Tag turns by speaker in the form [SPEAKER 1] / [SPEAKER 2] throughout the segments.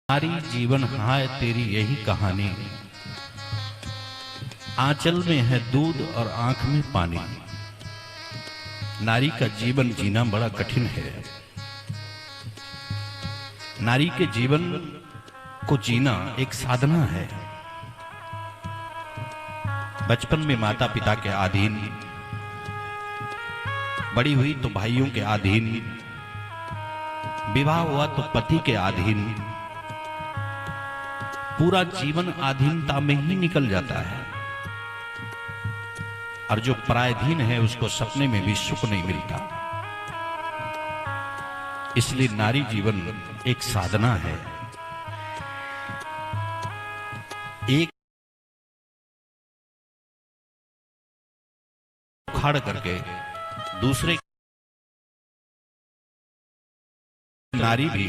[SPEAKER 1] नारी जीवन हाय तेरी यही कहानी, आंचल में है दूध और आंख में पानी। नारी का जीवन जीना बड़ा कठिन है। नारी के जीवन को जीना एक साधना है। बचपन में माता पिता के अधीन, बड़ी हुई तो भाइयों के अधीन, विवाह हुआ तो पति के अधीन, पूरा जीवन अधीनता में ही निकल जाता है। और जो परायधीन है उसको सपने में भी सुख नहीं मिलता। इसलिए नारी जीवन एक साधना है। एक उखाड़ करके दूसरे नारी भी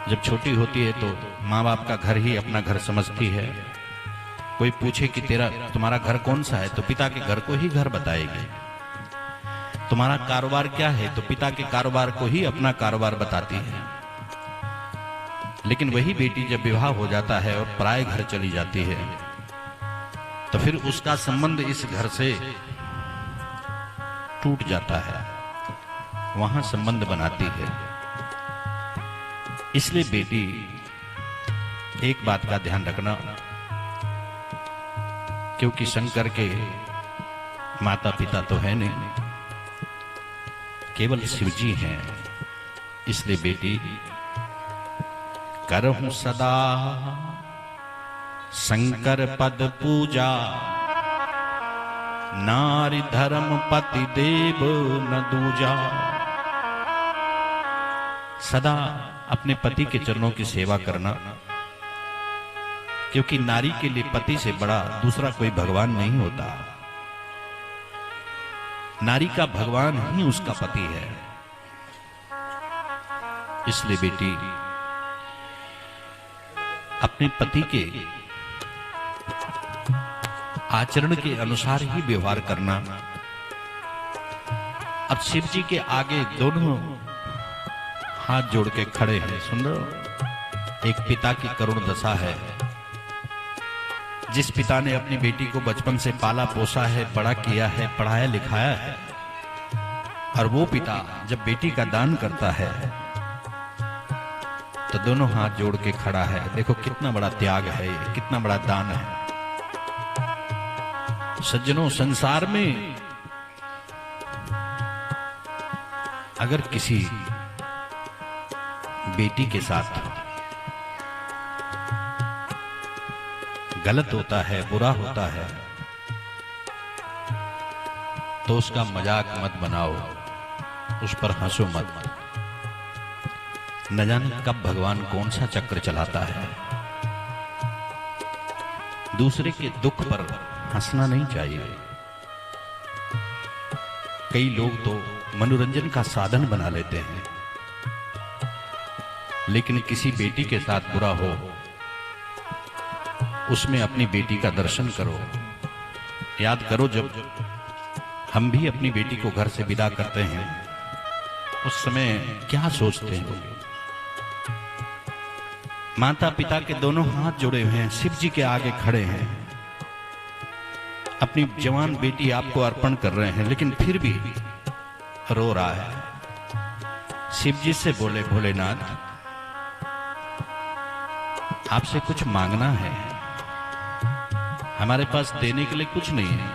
[SPEAKER 1] जब छोटी होती है तो माँ बाप का घर ही अपना घर समझती है। कोई पूछे कि तुम्हारा घर कौन सा है तो पिता के घर को ही घर बताएगी। तुम्हारा कारोबार क्या है तो पिता के कारोबार को ही अपना कारोबार बताती है। लेकिन वही बेटी जब विवाह हो जाता है और पराये घर चली जाती है तो फिर उसका संबंध इस घर से टूट जाता है, वहां संबंध बनाती है। इसलिए बेटी एक बात का ध्यान रखना, क्योंकि शंकर के माता पिता तो है नहीं, केवल शिव जी हैं। इसलिए बेटी करहूं सदा शंकर पद पूजा, नारी धर्म पति देव न दूजा। सदा अपने पति के चरणों की सेवा करना, क्योंकि नारी के लिए पति से बड़ा दूसरा कोई भगवान नहीं होता। नारी का भगवान ही उसका पति है। इसलिए बेटी अपने पति के आचरण के अनुसार ही व्यवहार करना। अब शिव जी के आगे दोनों हाथ जोड़ के खड़े हैं। सुन रहे हो, एक पिता की करुण दशा है। जिस पिता ने अपनी बेटी को बचपन से पाला पोसा है, बड़ा किया है, पढ़ाया लिखाया है, और वो पिता जब बेटी का दान करता है तो दोनों हाथ जोड़ के खड़ा है। देखो कितना बड़ा त्याग है, कितना बड़ा दान है। सज्जनों, संसार में अगर किसी बेटी के साथ गलत होता है, बुरा होता है, तो उसका मजाक मत बनाओ, उस पर हंसो मत। न जाने कब भगवान कौन सा चक्र चलाता है। दूसरे के दुख पर हंसना नहीं चाहिए। कई लोग तो मनोरंजन का साधन बना लेते हैं, लेकिन किसी बेटी के साथ बुरा हो, उसमें अपनी बेटी का दर्शन करो। याद करो, जब हम भी अपनी बेटी को घर से विदा करते हैं उस समय क्या सोचते हैं। माता पिता के दोनों हाथ जुड़े हुए हैं, शिव जी के आगे खड़े हैं, अपनी जवान बेटी आपको अर्पण कर रहे हैं, लेकिन फिर भी रो रहा है। शिव जी से बोले, भोलेनाथ आपसे कुछ मांगना है, हमारे पास देने के लिए कुछ नहीं है।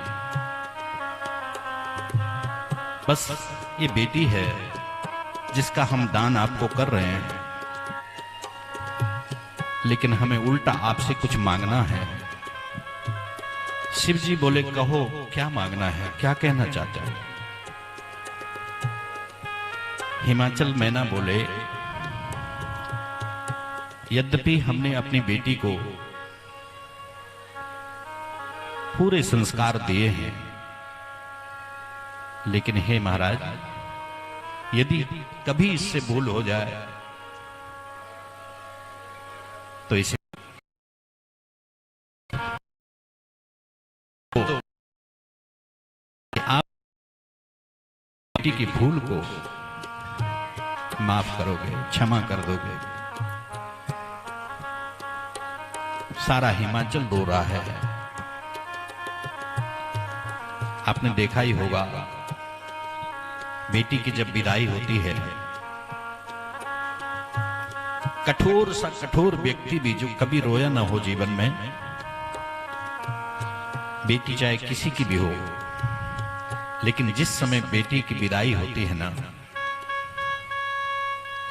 [SPEAKER 1] बस ये बेटी है जिसका हम दान आपको कर रहे हैं, लेकिन हमें उल्टा आपसे कुछ मांगना है। शिव जी बोले, कहो क्या मांगना है, क्या कहना चाहते हैं। हिमाचल मैना बोले, यद्यपि हमने अपनी बेटी को पूरे संस्कार दिए हैं, लेकिन हे महाराज, यदि कभी इससे भूल हो जाए तो इसे आप बेटी की भूल को माफ करोगे, क्षमा कर दोगे। सारा हिमाचल रो रहा है। आपने देखा ही होगा, बेटी की जब विदाई होती है, कठोर सा कठोर व्यक्ति भी जो कभी रोया ना हो जीवन में, बेटी चाहे किसी की भी हो, लेकिन जिस समय बेटी की विदाई होती है ना,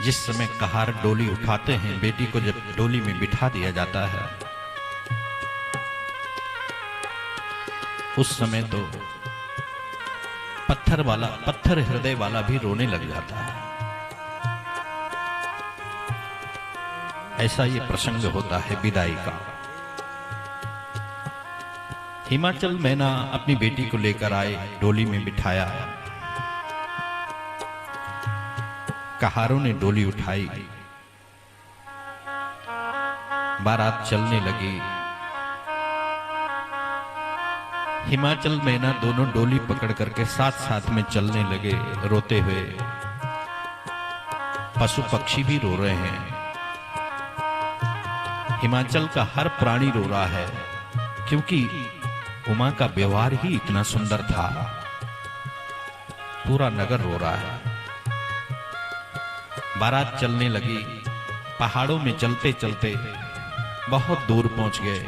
[SPEAKER 1] जिस समय कहार डोली उठाते हैं, बेटी को जब डोली में बिठा दिया जाता है, उस समय तो पत्थर हृदय वाला भी रोने लग जाता है। ऐसा ये प्रसंग होता है विदाई का। हिमाचल मैना अपनी बेटी को लेकर आए, डोली में बिठाया, कहारों ने डोली उठाई, बारात चलने लगी। हिमाचल मैना दोनों डोली पकड़ करके साथ साथ में चलने लगे, रोते हुए। पशु पक्षी भी रो रहे हैं, हिमाचल का हर प्राणी रो रहा है, क्योंकि उमा का व्यवहार ही इतना सुंदर था। पूरा नगर रो रहा है। बारात चलने लगी, पहाड़ों में चलते चलते बहुत दूर पहुंच गए।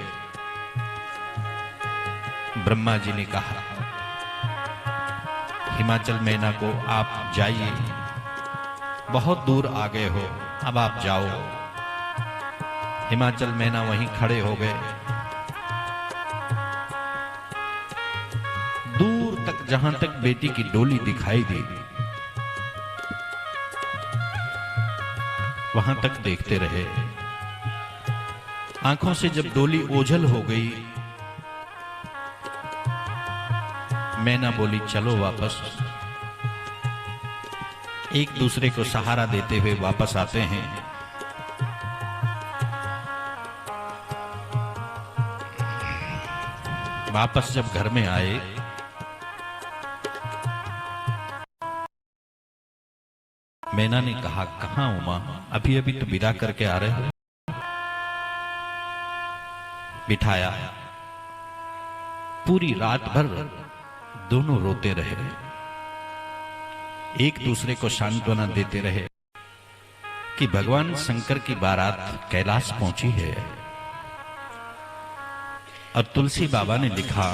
[SPEAKER 1] ब्रह्मा जी ने कहा, हिमाचल मैना को आप जाइए, बहुत दूर आ गए हो, अब आप जाओ। हिमाचल मैना वहीं खड़े हो गए। दूर तक जहां तक बेटी की डोली दिखाई दी, वहां तक देखते रहे। आंखों से जब डोली ओझल हो गई, मैना बोली, चलो वापस। एक दूसरे को सहारा देते हुए वापस आते हैं। वापस जब घर में आए, मैना ने कहा, कहां उमा, अभी अभी तो विदा करके आ रहे हो। बिठाया, पूरी रात भर दोनों रोते रहे, एक दूसरे को सांत्वना देते रहे कि भगवान शंकर की बारात कैलाश पहुंची है। और तुलसी बाबा ने लिखा,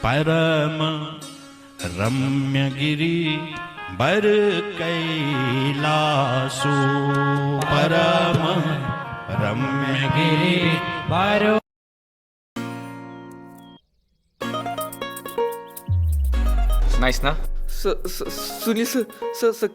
[SPEAKER 1] परम रम्य गिरी बर कैलासो, परम रम्य गिरी बर।
[SPEAKER 2] नाइस ना?
[SPEAKER 3] सुनील सर